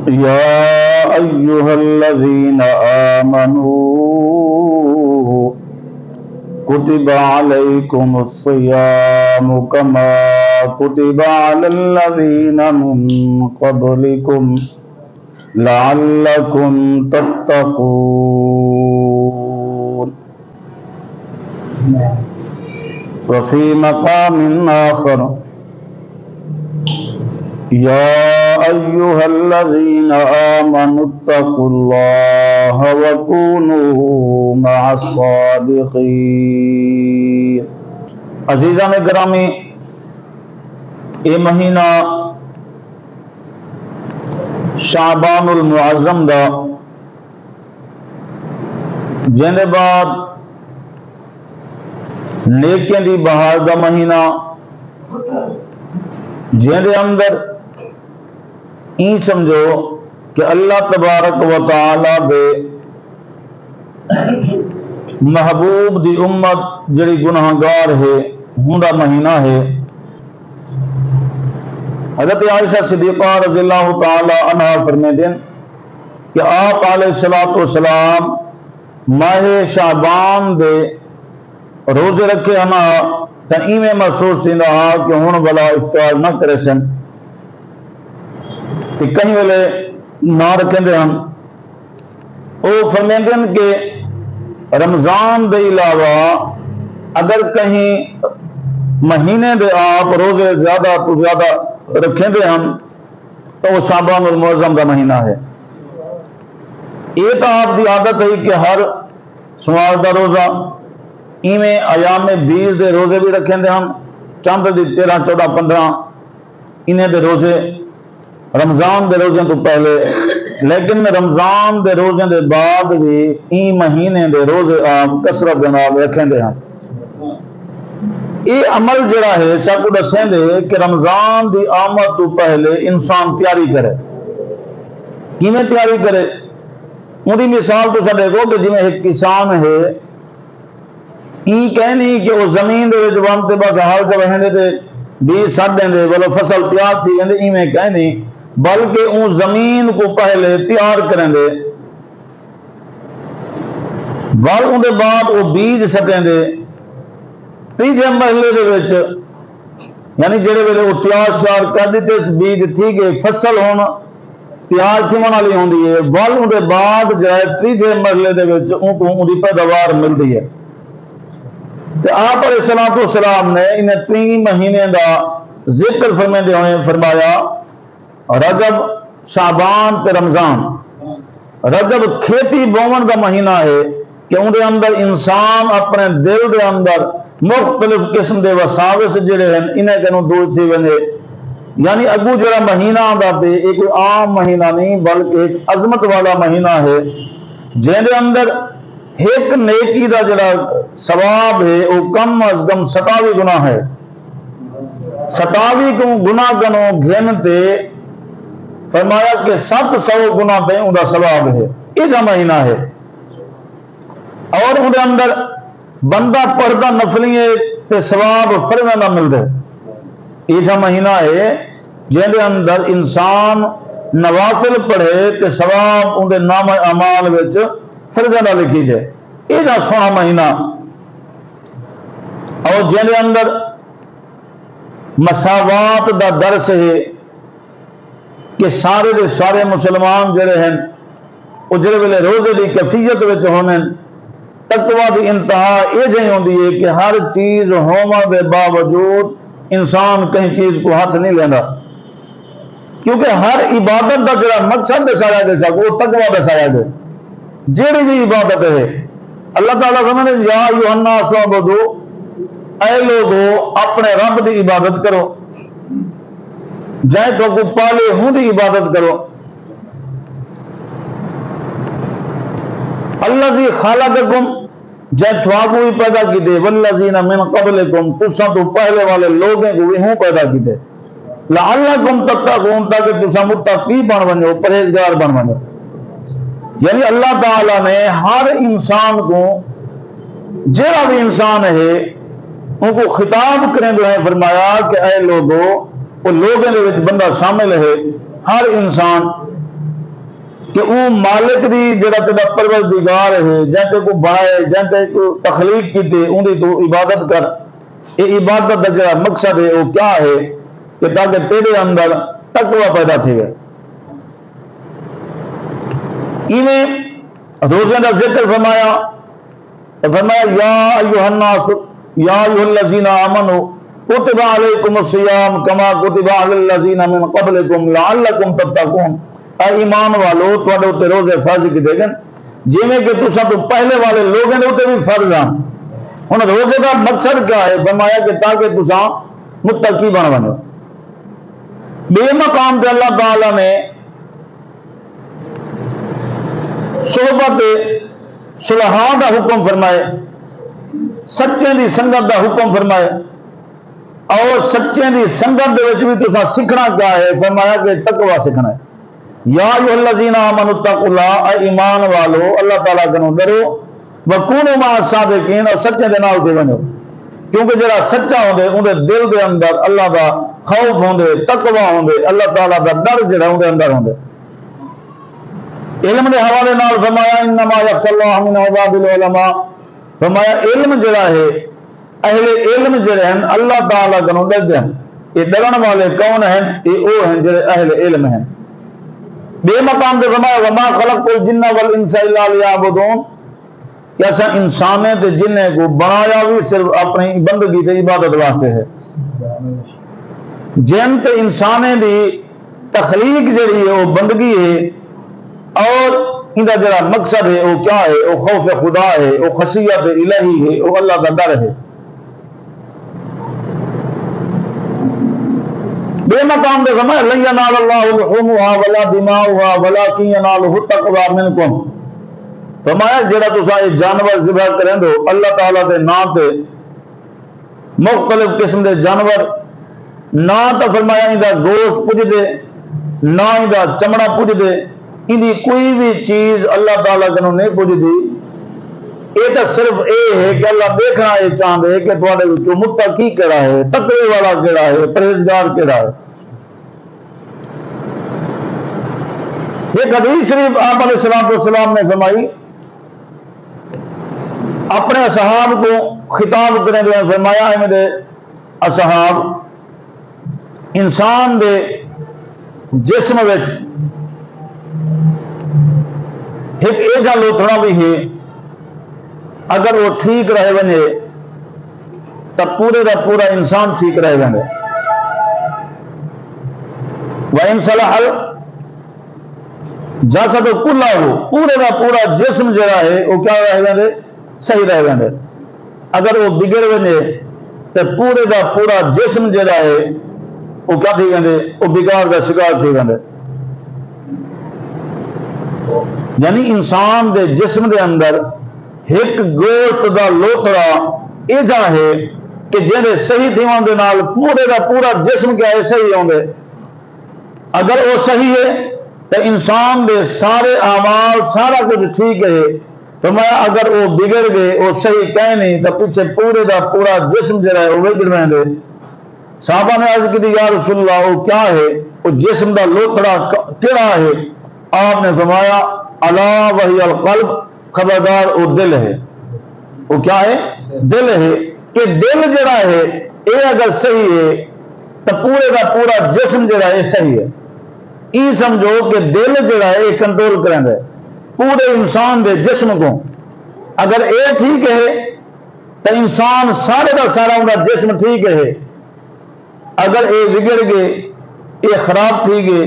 يا أيها الذين آمنوا كتب عليكم الصيام كما كتب على الذين من قبلكم لعلكم تتقون. وفي مقام آخر يا أيها الذين آمنوا اتقوا الله وكونوا مع الصادقين. عزیزان گرامی، یہ مہینہ شعبان المعظم دا جندے بعد نیکیاں دی بہار دا مہینہ جندے اندر این سمجھو کہ اللہ تبارک و تعالی دے محبوب دی امت جڑی گناہگار ہے ہوندا مہینہ ہے۔ حضرت عائشہ صدیقہ رضی اللہ تعالی عنہ فرماتے ہیں کہ آپ علیہ السلام ماہ شعبان دے روزے رکھے ہنا تا ایویں محسوس تھیندا کہ ہن بلا افطار نہ کرے سن، تے کہیں ویلے نہ رکھندے ہن۔ وہ فرماتے ہیں کہ رمضان دے علاوہ اگر کہیں مہینے دے آپ روزے زیادہ تو زیادہ رکھندے ہن تو وہ شعبان المعظم دا مہینہ ہے۔ یہ تو آپ دی عادت ہے کہ ہر سوال دا روزہ ایویں ایام 20 دے روزے بھی رکھندے ہن، چند دی 13 14 15 انہیں دے روزے رمضان دے روزے تو پہلے، لیکن رمضان دے روزے دے بعد بھی این مہینے دے روزے آپ کثرت دے نال رکھندے ہن۔ یہ عمل جڑا ہے سب کو دسیں دے کہ رمضان دی آمد تو پہلے انسان تیاری کرے۔ کیویں تیاری کرے؟ اُنی مثال تو سا دیکھو کہ جی میں ایک کسان ہے، این کہنی کہ وہ زمین دے وچ وانتے بس حال جب ہندے تے بیج سٹ دیندے بولو فصل تیار تھی گندے ایویں کہنی، بلکہ اون زمین کو پہلے تیار کریں دے، وال اون دے بعد وہ بیج سٹیں دے، تیجے مرحلے دے وچ یعنی جڑے ویلے وہ تیار شیار کر دیتے اس بیج تھی کہ فصل ہون تیار تھیون والی ہوندی ہے، وال اون دے بعد جائے تیجے مرحلے دے وچ اون کو اون دی پیداوار ملدی ہے۔ تے آپ علیہ السلام نے انہیں 3 مہینے دا ذکر فرمیندے ہوئے فرمایا، رجب، شعبان تے رمضان۔ رجب کھیتی بوون دا مہینہ ہے کہ ان دے اندر انسان اپنے دل دے اندر مختلف قسم دے وساوس جڑے ہیں انہیں کنوں دور تھی ونے، یعنی اگو جڑا مہینہ آندا تے ایک کوئی عام مہینہ نہیں بلکہ ایک عظمت والا مہینہ ہے جن دے اندر ایک نیکی دا جڑا ثواب ہے وہ کم از کم 27 گناہ ہے۔ 27 کو گناہ کنوں گھنتے فرمایا کہ 700 گناہ پہ ان کا ثواب ہے۔ یہ جو مہینہ ہے اور ان کے اندر بندہ پڑھتا نفلی تے ثواب فرض نہ ملتے۔ یہ جو مہینہ ہے جن کے اندر انسان نوافل پڑھے تے ثواب ان کے نام اعمال وچ فرض نہ لکھی جائے۔ یہ جو سونا مہینہ اور جن کے اندر مساوات دا درس ہے کہ سارے دے سارے مسلمان جڑے ہیں وہ جڑے ویلے روزے دی کیفیت وچ ہونے، تقوی دی انتہا یہ جہی ہوندی ہے کہ ہر چیز ہونے دے باوجود انسان کہیں چیز کو ہاتھ نہیں لینا، کیونکہ ہر عبادت دا جڑا مقصد دسایا گیا سا وہ تقوی دسایا گیا۔ جڑی بھی عبادت ہے اللہ تعالیٰ فرماتے ہیں یا ایھا الناس اعبدوا، اے لوگو اپنے رب دی عبادت کرو، جائے تو کو پالے ہوں دی عبادت کرو۔ الذی خلقکم، جائے تھواکو ہی پیدا کی دے، والذین من قبلکم، تساں تو پہلے والے لوگیں کو ہوں پیدا کی دے، لعلکم تتقون، تاکہ تساں متقی بن ونجو، پرہیزگار بن ونجو۔ یعنی اللہ تعالیٰ نے ہر انسان کو جڑا بھی انسان ہے ان کو خطاب کریں دو ہیں فرمایا کہ اے لوگوں، وہ لوگوں دے وچ بندہ شامل ہے، ہر انسان کہ وہ مالک دی جڑا تیرا پروردگار ہے جہاں تے کو بنائے جہاں تے کو تخلیق کی تے ان دی تو عبادت کر. یہ عبادت کا جڑا مقصد ہے وہ کیا ہے کہ تاکہ تیرے اندر تقوی پیدا تھی گئے. انہیں روزے کا ذکر فرمایا یا ایھا الناس یا ایھا الذین آمنوا کتب علیکم الصیام کما کتب علی الذین من قبلکم لعلکم تتقون. اے ایمان والو تواڈے اوتے روزے فرض کیتے گئے جویں کہ تساں تو پہلے والے لوگوں دے اوتے بھی فرض ہیں. ہن روزے کا مقصد کیا ہے؟ فرمایا کہ تاکہ تساں متقی بن بنو. بے مقام تے اللہ تعالی نے صحبت صلحاء دا حکم فرمائے، سچے دی سنگت دا حکم فرمائے، اور سچے دی سنگت دے وچ بھی تساں سیکھنا کیا ہے؟ فرمایا کہ تقوی سیکھنا ہے. یا ایھا الذین آمنوا اتقوا اللہ، اے ایمان والو اللہ تعالیٰ کنوں ڈرو، وکونوا مع الصادقین، اور سچے دے نال تے بنو. کیونکہ جڑا سچا ہوندے اون دے دل دے اندر اللہ دا خوف ہوندے، تقوی ہوندے، اللہ تعالیٰ دا ڈر جڑا اون دے اندر ہوندے. علم دے حوالے نال فرمایا انما یخشی اللہ من عباد العلماء. فرمایا علم جڑا ہے اہل علم جڑے ہیں اللہ تعالیٰ کنوں ڈردے ہیں. یہ ڈرن والے کون ہیں؟ یہ وہ ہیں جڑے اہل علم ہیں. بے مقام تے فرمایا وما خلقت الجن والانس الا لیعبدون، کہ ایسا انسانے تے جننے کو بنایا بھی صرف اپنی بندگی تے عبادت واسطے ہے. جن تے انسانے دی تخلیق جڑی ہے وہ بندگی ہے، اور ان کا جڑا مقصد ہے وہ کیا ہے؟ وہ خوف خدا ہے، وہ خشیت الہی ہے، وہ اللہ کا ڈر ہے. بے مقام دے فرمایا لن ینال اللہ لحومها ولا دماؤها ولکن ینالہ التقوی منکم. فرمایا جڑا تساں یہ جانور ذبح کریں دو اللہ تعالیٰ دے نام تے، مختلف قسم دے جانور، نہ تو فرمایا ان دا گوشت پج دے، نہ ان دا چمڑا پج دے، ان دی کوئی بھی چیز اللہ تعالیٰ کنوں نہیں پج دی. یہ تو صرف یہ ہے کہ اللہ دیکھنا یہ چاہتے ہیں کہ تواڈے وچوں متقی کیڑا ہے، تقوی والا کیڑا ہے، پرہیزگار کیڑا ہے. یہ حدیث شریف آپ علیہ الصلوۃ والسلام نے فرمائی، اپنے اصحاب کو خطاب کرنے دے فرمایا ہے میرے اصحاب، انسان دے جسم وچ ایک ایجا لوتھڑا بھی ہے، اگر وہ ٹھیک رہے بنے تو پورے دا پورا انسان ٹھیک رہے بنے. وَإِنْ صَلَحَ جَسَدُ كُلُّهُ، پورے دا پورا جسم جڑا ہے وہ کیا رہے بنے؟ صحیح رہے بنے. اگر وہ بگڑ بنے تو پورے دا پورا جسم جڑا ہے وہ کیا تھی بنے؟ وہ بگاڑ دا شکار تھی بنے. یعنی انسان دے جسم دے اندر ایک گوشت دا لوتڑا ایجا ہے کہ جہاں صحیح تھی دے نال پورے دا پورا جسم کیا ہے؟ صحیح ہوندے. اگر وہ صحیح ہے تو انسان دے سارے اعمال سارا کچھ ٹھیک ہے. فرمایا اگر وہ بگڑ گئے، وہ صحیح کہیں نہیں، تو پیچھے پورے دا پورا جسم جڑا ہے وہ بگڑ رہے ہیں. صحابہ نے عرض کی یا رسول اللہ وہ کیا ہے؟ وہ جسم دا لوتڑا کیڑا ہے؟ آپ نے فرمایا الا وہی القلب، خبردار وہ دل ہے. وہ کیا ہے؟ دل ہے. کہ دل جڑا ہے یہ اگر صحیح ہے تو پورے دا پورا جسم جڑا ہے صحیح ہے. یہ سمجھو کہ دل جڑا ہے یہ کنٹرول کریں دے پورے انسان دے جسم کو. اگر یہ ٹھیک ہے تو انسان سارے دا سارا ان کا جسم ٹھیک ہے. اگر یہ بگڑ گئے، یہ خراب تھی گئے،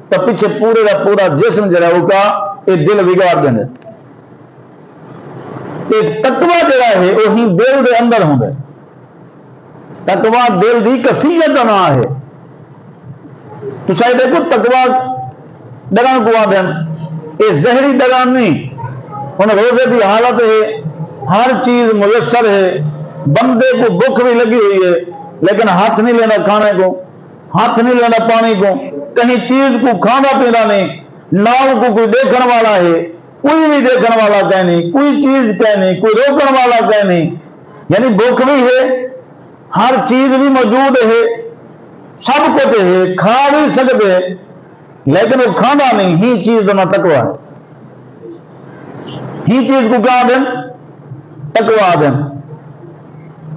تو پیچھے پورے دا پورا جسم جڑا ہے وہ کیا؟ یہ دل بگاڑ دیں. ایک تقوی جڑا ہے وہی دل دے اندر ہوندا ہے. تقوی دل دی کیفیت دا نام ہے. تو شاید دیکھو تقوی ڈران کو آدھن، یہ زہری ڈران نہیں. ہن روزے دی حالت ہے، ہر چیز میسر ہے، بندے کو بھوک بھی لگی ہوئی ہے لیکن ہاتھ نہیں لینا کھانے کو، ہاتھ نہیں لینا پانی کو، کہیں چیز کو کھانا پینا نہیں، نال کو کوئی دیکھنے والا ہے، کوئی بھی دیکھنے والا کہیں نہیں، کوئی چیز کہیں نہیں، کوئی روکنے والا کہیں نہیں. یعنی بھوک بھی ہے، ہر چیز بھی موجود ہے، سب کچھ ہے، کھا بھی سکتے لیکن وہ کھانا نہیں، ہی چیز کا تقوی ہے، ہی چیز کو کیا دیں؟ تقوی دیں۔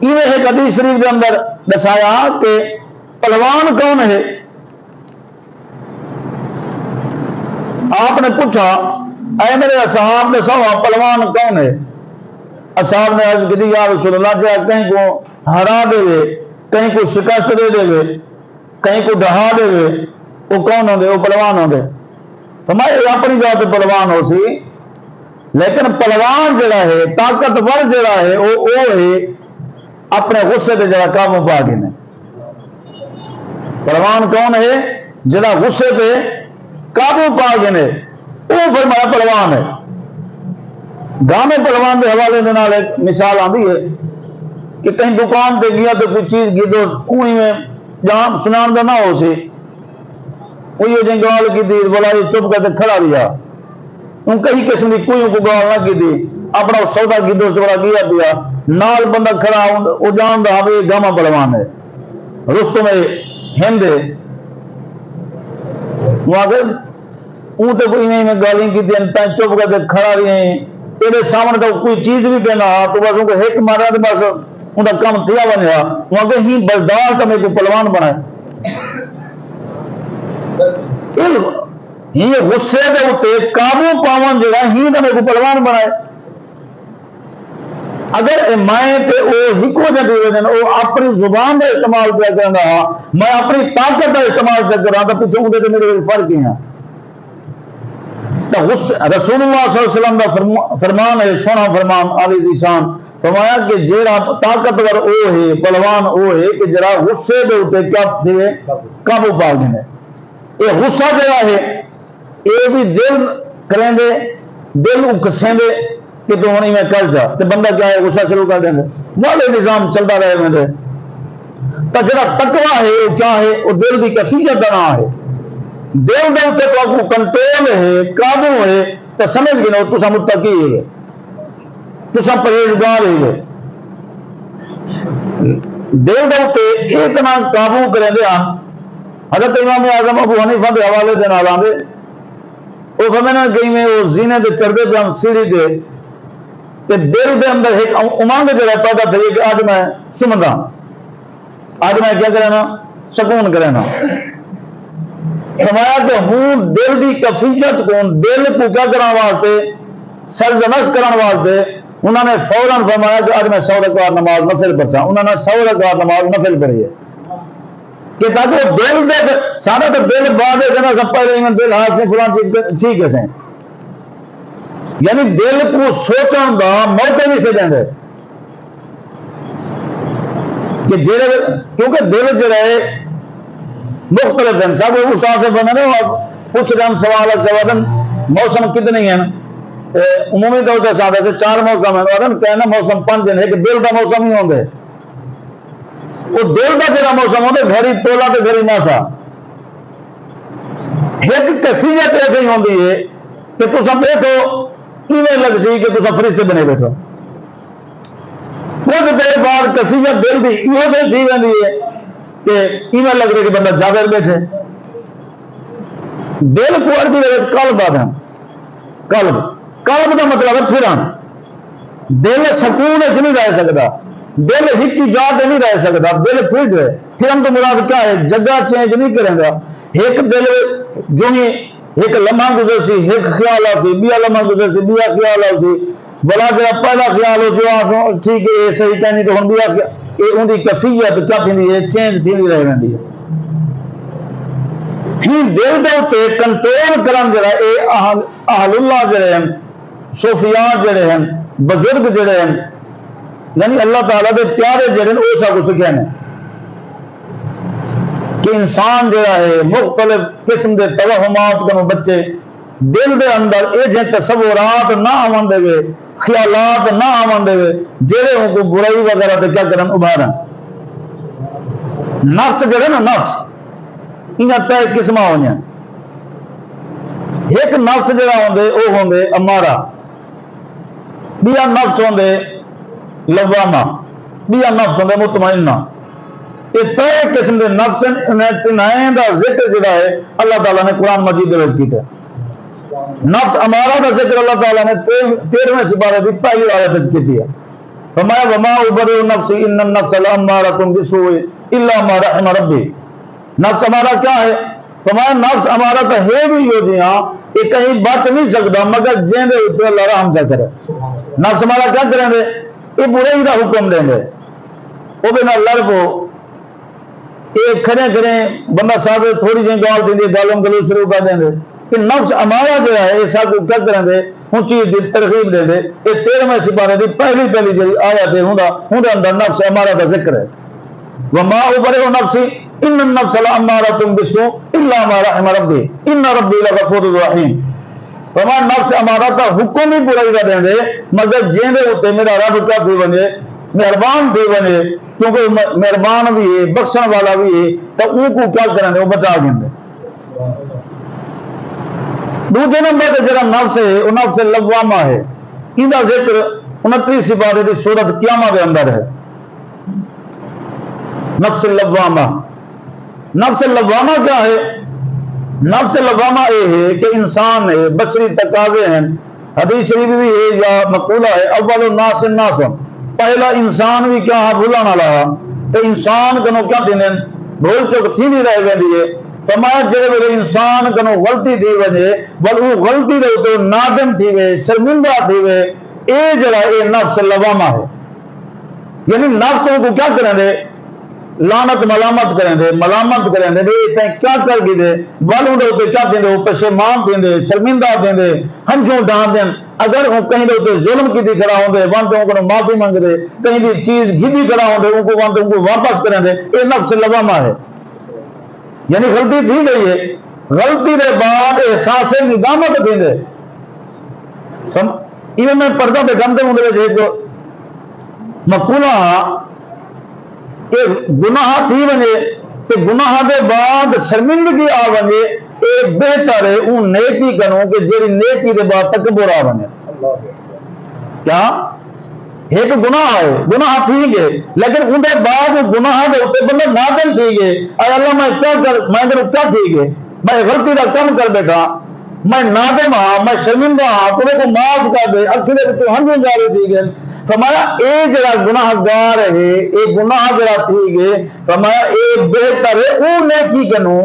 یہ ایک حدیث شریف کے اندر دسایا کہ پہلوان کون ہے؟ آپ نے پوچھا اے میرے اصحاب نے سوا پہلوان کون ہے؟ اصحاب نے عرض کی یا رسول اللہ، جا کہیں کو ہرا دے گے، کہیں کو شکست دے دے گے، کہیں کو ڈہا دے گے، وہ کون ہوں گے؟ وہ پہلوان ہوں گے۔ فرمایا اپنی جگہ پہ پہلوان ہو سی، لیکن پہلوان جڑا ہے، طاقتور جڑا ہے، وہ ہے اپنے غصے پہ جڑا قابو پا کے نے۔ پہلوان کون ہے؟ جڑا غصے پہ قابو پا کے نے، وہ فرمایا پہلوان ہے۔ گانے پہلوان کے حوالے دے نال ایک مثال آتی ہے کہ کہیں دکان تے گیا تو کوئی چیز گیدو اوہی میں جہاں سنان دا نہ ہو سی، وہی جن گال کی تھی بولا یہ چپ کر کے کھڑا دیا، ان کئی قسم کی کوئی کو گال نہ کی تھی، اپنا سودا کی دوست بڑا کیا پیا، نال بندہ کھڑا وہ جان دا ہمیں گاما پہلوان ہے، رستم ہند ہے، وہ آگے اون تے کوئی نہیں میں گالی کی تھی، انتا چپ کر کے کھڑا رہی ہیں، تیرے سامنے تو کوئی چیز بھی پہنا تو بس ان کو ایک مارا تو بس ان کا کام تھیا بنیا، وہ آگے ہی بردار کا میں کو پہلوان بنائے۔ ہی غصے دے ہوتے قابو پاون جگہ ہی تو میں کو پہلوان بنائے۔ اگر میں تے او ہکو جا دیوے دن او اپنی زبان کا استعمال کیا کرنا، میں اپنی طاقت کا استعمال کیا کرنا، تو پچھو اندے تے میرے فرق ہی ہیں۔ رسول اللہ صلی اللہ علیہ وسلم کا فرمان ہے، سونا فرمان علی ذیشان، فرمایا کہ جیڑا طاقتور او ہے، پہلوان او ہے کہ جڑا غصے دے ہوتے کیا دے قابو پا گئے۔ یہ غصہ جڑا ہے یہ بھی دل کریں دے، دل اکسیں دے کہ تو ہونی میں کر جا، تو بندہ کیا ہے غصہ شروع کر دیں دے، والے نظام چلتا رہے میں دے۔ تو جڑا تقوی ہے وہ کیا ہے؟ وہ دل کی کفیت دا نام ہے، دل دے تے تو کو کنٹرول ہے، قابو ہے، تو سمجھ گئے نا تسا متقی ہے، تسا پرہیزگار ہے۔ دل دے تے اتنا قابو کریں دے ہاں۔ حضرت امام اعظم ابو حنیفہ کے حوالے دے نال آندے، وہ فرمانا گئی میں وہ زینے دے چڑھے پہ ہم سیڑھی دے تے دل دے اندر ایک امنگ جو پیدا تھی کہ آج میں سمندہ، آج میں کیا کرنا؟ سکون کرنا۔ فرمایا کہ ہوں دل دی کفیت کو، دل کو کیا کرنے واسطے؟ سرزنش کرنے واسطے انہوں نے فوراً فرمایا کہ آج میں 100 رکعت نماز نفل پڑھا، انہوں نے 100 رکعت نماز نفل پڑھی ہے کہ تاکہ وہ دل دے سارا تو دل بعد ہے سب پہلے میں دل ہاتھ سے فلان چیز ٹھیک ہے، یعنی دل کو سوچن دا موقع نہیں سے دیں گے کہ جڑے، کیونکہ دل جو ہے مختلف ہیں۔ سب استاد سے بنے پوچھ رہے ہم سوال جواب، موسم کتنے ہیں؟ عمومی طور پر ساتھ سے 4 موسم ہیں، کہنا موسم 5 ہیں، ایک دل کا موسم ہی ہوں گے، وہ دل کا جڑا موسم ہوتا ہے گھڑی تولا تو گھڑی ناسا، ایک کیفیت ایسی ہوتی ہے کہ تسا بیٹھو ایویں لگ سی کہ تسا فرشتے بنے بیٹھو، کچھ دیر بعد کیفیت دل دی یہ سے تھی ویندی ہے کہ ایویں لگ رہی کہ بندہ جاگر بیٹھے۔ دل کو عربی دے وچ قلب آتا ہے، قلب کا مطلب ہے پھرن، دل سکون وچ نہیں رہ سکتا، دل ایک ہی جگہ نہیں رہ سکتا، دل پھر جائے۔ پھرن تو مراد کیا ہے؟ جگہ چینج نہیں کرے گا، ایک دل جو ہی ایک لمحہ گزر سی ایک خیال آ سی، بیا لمحہ گزر سی بیا خیال آ سی، بلا جڑا پہلا خیال ہو سی ٹھیک ہے یہ صحیح کہنی تو ہن بیا یہ ان کی کیفیت کیا تھی ہے؟ چینج تھی رہ رہی ہے۔ دل دے تے کنٹرول کرن جڑا اے اہل اللہ جڑے ہیں، صوفیاء جڑے ہیں، بزرگ جڑے ہیں، یعنی اللہ تعالیٰ دے پیارے جڑے ہیں، وہ سب کو سکھے ہیں کہ انسان جڑا ہے مختلف قسم دے توہمات کو بچے دل دے اندر اے جے تصورات نہ آون دے، خیالات نہ آون دے جڑے ان کو برائی وغیرہ تے کیا کرن ابھارن۔ نفس جڑے نا، نفس انہاں تے قسماں ہوندیاں، ایک نفس جڑا ہوندے او ہوندے امارہ، بیا نفس ہوندے لوامہ، بیا نفس ہوندے مطمئنہ۔ یہ ترے قسم کے نفس انہیں تنائیں دا ذکر جڑا ہے اللہ تعالیٰ نے قرآن مجید میں کیتا ہے۔ نفس امارہ دا ذکر اللہ تعالیٰ نے 13ویں سپارے کی پہلی آیت وچ کیتی ہے، فرمایا وما ابرئ نفسی ان النفس لامارۃ بالسوء الا ما رحم ربی۔ نفس ہمارا کیا ہے؟ فرمایا نفس ہمارا تو ہے بھی ہو جیاں یہ کہیں بچ نہیں سکتا مگر جیں دے اوپر اللہ رحم کیا کرے۔ نفس ہمارا کیا کریں دے؟ یہ برائی دا حکم دیں گے، وہ بھی نہ لڑ پو، یہ کھڑے کریں بندہ صاحب تھوڑی جی گال دیں دے گالوں گلو شروع کر دیں دے کہ نفس ہمارا جو ہے یہ سب کو کیا کریں دے ہوں چیز دی ترغیب دیں دے۔ یہ 13ویں سپارے دی پہلی جی آیت ہے ہوں اندر نفس ہمارا کا ذکر ہے، وما ابرئ نفسی ان النفس لامارۃ بالسوء الا ما رحم ربی ان ربی لغفور رحیم۔ فرمایا نفس ہمارا کا حکم ہی برائی کا دیں دے مگر جیں دے ہوتے میرا رب کیا تھی بنے مہربان تھی بنے، کیونکہ مہربان بھی ہے بخشن والا بھی ہے تو ان کو کیا کریں دے وہ بچا دیں دے۔ دوسرے نمبر پہ جڑا نفس ہے وہ نفس لوامہ ہے، ان کا ذکر 29 سپارے کی سورت قیامہ کے اندر ہے۔ نفس لوامہ، نفس لوامہ کیا ہے؟ نفس لوامہ یہ ہے کہ انسان ہے، بشری تقاضے ہیں، حدیث شریف بھی ہے یا مقولہ ہے اول الناس الناس، پہلا انسان بھی کیا بھولانا لہا تو انسان کنو کیا دیں بھول چک تھی نہیں رہ ویندی ہے۔ فرمایا جڑے ویلے انسان کنو غلطی تھی وجے بل وہ غلطی دے تو نادم تھی وے شرمندہ تھی وے، اے جڑا اے نفس لوامہ ہے، یعنی نفس کو کیا کریں دے لعنت ملامت کریں دے ملامت کریں دے تین کیا کر گی دے ول ان دے کیا دیں دے وہ پشیمان دیں دے شرمندہ دیں دے ہنجوں ڈان دیں، اگر وہ کہیں دے ظلم کی دی کھڑا ہوں دے وہاں تے ان کو معافی مانگ دے، کہیں دی چیز گدی کھڑا ہوں دے ان کو وہاں تے ان کو واپس کریں دے، یہ نفس لوامہ ہے۔ یعنی غلطی تھی گئی ہے، غلطی دے بعد احساس ندامت دیں دے۔ ایویں میں پردہ پہ گندے ہوں دے ایک مقولہ کہ گناہ تھی ونجے تو گناہ دے بعد شرمندگی آ ونجے اے بہتر ہے اون نیکی کنوں کہ جیڑی نیکی دے بعد تکبر آ ونجے۔ کیا ایک گناہ ہے، گناہ تھی گئے لیکن ان دے بعد گناہ دے اوپر بندہ نادم تھی گئے، اے اللہ میں کیا کر میں کیا تھی گئے میں غلطی دا کم کر بیٹھا، میں نادم ہاں میں شرمندہ ہاں تمہیں کو معاف کر دے، اکھی دے وچوں ہنجو جاری تھی گئے۔ فرمایا اے جڑا گناہ گار ہے اے گناہ جڑا تھی گئے، فرمایا اے بہتر ہے او نیکی کنوں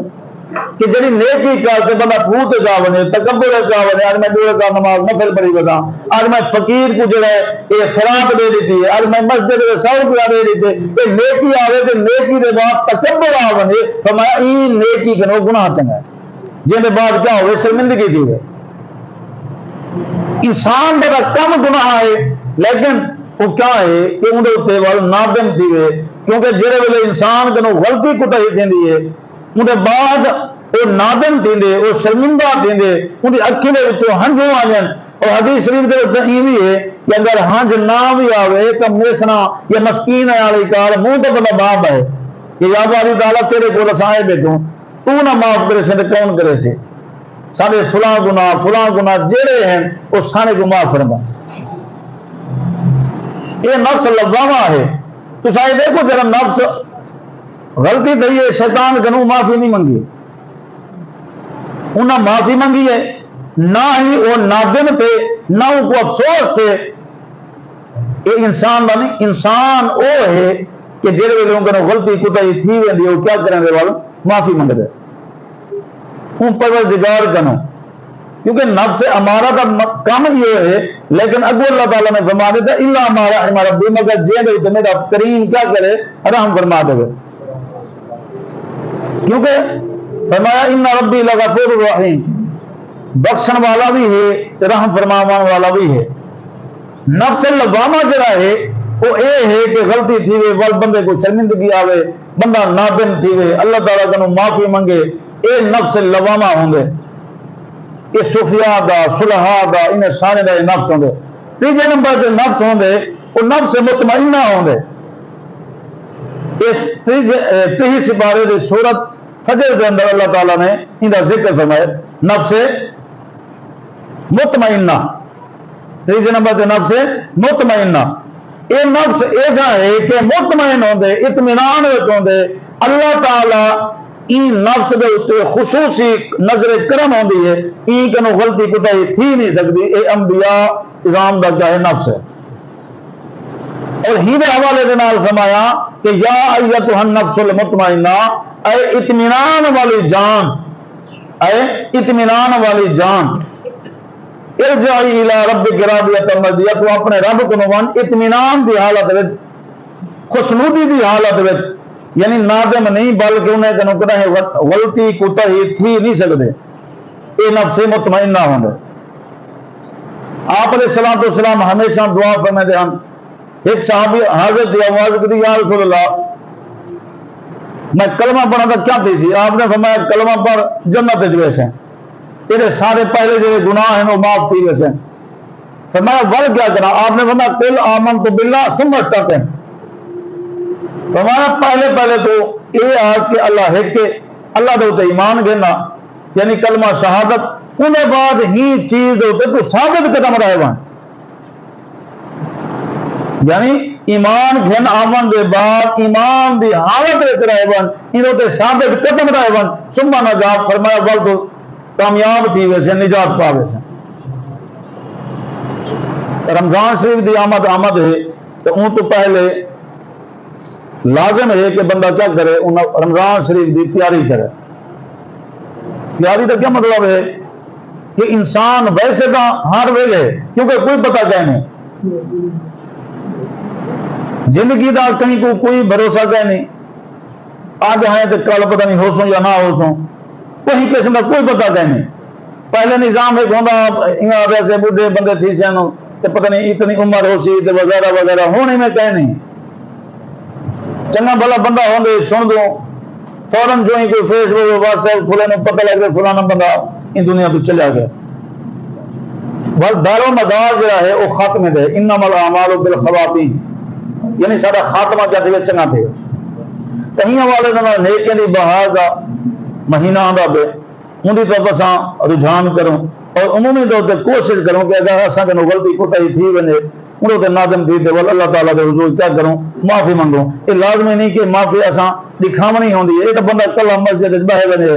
کہ جڑی نیکی کر کے بندہ پھوٹ جا ونے تکبر جا ونے، آج میں دو رکعت نماز نفل پڑھی ودا، آج میں فقیر کو جڑا ہے اے خیرات دے دیتی ہے، آج میں مسجد میں 100 روپیہ دے دیتے، اے نیکی آوے تے نیکی دے بعد تکبر آ ونے، فرمایا ای نیکی کنوں گناہ چنگا ہے، جن دے بعد کیا ہوئے شرمندگی دی ہے۔ انسان بڑا کم گناہ ہے لیکن وہ کیا ہے کہ اندر اتنے وال نادم تھی وے، کیونکہ جڑے ویلے انسان کنوں غلطی کٹائی دیندی ہے اندر بعد وہ نادم تھیندے وہ شرمندہ تھیندے اندی اکھی دے وچوں ہنجو آ جان۔ اور حدیث شریف دے وچ ایویں ہے کہ اگر ہنج نہ بھی آوے تو میسنا یا مسکین والی کار منہ تے بندہ باپ ہے کہ یا باری تعالیٰ تیرے کول اساں آئے بیٹھوں تو نہ معاف کرے سے تے کون کرے سے، سارے فلاں گناہ جڑے ہیں وہ سارے کو معاف فرما۔ یہ نفس لوامہ ہے۔ تو سائے دیکھو جب نفس غلطی تھی ہے شیطان کنوں معافی نہیں منگی، انہاں معافی منگی ہے، نہ ہی وہ نادم تھے نہ ان کو افسوس تھے۔ یہ انسان دا نہیں، انسان وہ ہے کہ جڑے ویلے ان کنوں غلطی کوتاہی تھی ویندی وہ کیا کریں دے وال معافی منگ دے ان پروردگار کنوں، کیونکہ نفس امارہ کا کم یہ ہے، لیکن اگو اللہ تعالیٰ نے فرما دیتا الا ما رحم ربی مگر جے دے میرا کریم کیا کرے رحم فرما دے، کیونکہ فرمایا ان ربی لغفور رحیم، بخشن والا بھی ہے رحم فرماون والا بھی ہے۔ نفس لوامہ جڑا ہے وہ اے ہے کہ غلطی تھی وے ول بندے کو شرمندگی آوے بندہ نادم تھی وے اللہ تعالیٰ کنوں معافی منگے، اے نفس لوامہ ہوں گے۔ یہ صوفیاء دا صلحاء دا انہیں سارے دا نفس ہوں گے۔ تیجے نمبر کے نفس ہوں گے وہ نفس مطمئنہ ہوں گے۔ اس تیہی سپارے دے سورت فجر کے اندر اللہ تعالیٰ نے ان کا ذکر فرمایا نفس مطمئنہ، تیجے نمبر کے نفس مطمئنہ، یہ نفس ایسا ہے کہ مطمئن ہوندے اطمینان ہوندے اللہ تعالی این نفس دے اتنے خصوصی نظر کرم ہوندی ہے این کنو غلطی کوتاہی تھی نہیں سکتی. اے انبیاء نظام دا کیا ہے نفس ہے. اور ہی دے حوالے دے نال فرمایا کہ یا ایتھا النفس المطمئنہ اے اطمینان والی جان، اے اطمینان والی جان، ارجعی الی ربک راضیۃ مرضیہ، تو اپنے رب کو نوان اطمینان دی حالت وچ، خوشنودی دی حالت وچ، یعنی نادم نہیں بلکہ انہیں کنو کدا ہے غلطی کوتاہی تھی نہیں سکتے. اے نفس مطمئنہ ہوندے. آپ علیہ السلام تو سلام ہمیشہ دعا فرماتے ہیں. ایک صحابی حاضر تھی آواز کی یا رسول اللہ میں کلمہ پڑھا تھا کیا تھی سی؟ آپ نے فرمایا کلمہ پڑھ جنت جو ویسے تیرے سارے پہلے جو گناہ ہیں وہ معاف تھی ویسے. فرمایا ور کیا کرا؟ آپ نے فرمایا قل آمنت باللہ ثم استقم. فرمایا پہلے تو یہ آ کہ اللہ ہے کہ اللہ دے تے ایمان گھنا یعنی کلمہ شہادت انہیں بعد ہی چیز دے تو ثابت قدم رہے وہاں، یعنی ایمان گھن آمن دے بعد ایمان دی حالت وچ رہے ون انہوں تے ثابت قدم رہے ون ثم نجات. فرمایا ول تو کامیاب تھی ویسے نجات پا ویسے. رمضان شریف دی آمد ہے تو ان تو پہلے لازم ہے کہ بندہ کیا کرے رمضان شریف دی تیاری کرے. تیاری کا کیا مطلب ہے کہ انسان ویسے تو ہر ویلے کیونکہ کوئی پتہ کہ نہیں زندگی دا کہیں کو کوئی بھروسہ کہ نہیں آج ہیں تو کل پتہ نہیں ہو سوں یا نہ ہو سوں کوئی قسم کا کوئی پتہ کہ نہیں. پہلے نظام ایک ہوندا ویسے بڈھے بندے تھی سن تو پتہ نہیں اتنی عمر ہو سی تو وغیرہ وغیرہ ہونے میں کہ نہیں. چنگا بھلا بندہ ہوندے سن دو فوراً جو ہی کوئی فیس بک واٹس ایپ کھلے نے پتہ لگ گیا فلانا بندہ ان دنیا تو چلا گیا. بس دار و مدار جڑا ہے وہ خاتمے دے انما الاعمال بالخواتیم یعنی سارا خاتمہ کیا تھے چنگا تھے. تہیں والے دا نیکیاں دی بہار دا مہینہ آندا پے ان دی طرف اساں رجحان کروں اور عمومی طور تے کوشش کروں کہ اگر اساں کنو غلطی کوتاہی تھی ونے انہوں تے نادم تھی تے اللہ تعالیٰ دے حضور کیا کروں معافی منگوں. یہ لازمی نہیں کہ معافی اساں دکھاونی ہوندی ہے. یہ تو بندہ کل مسجد وچ بیٹھے ونے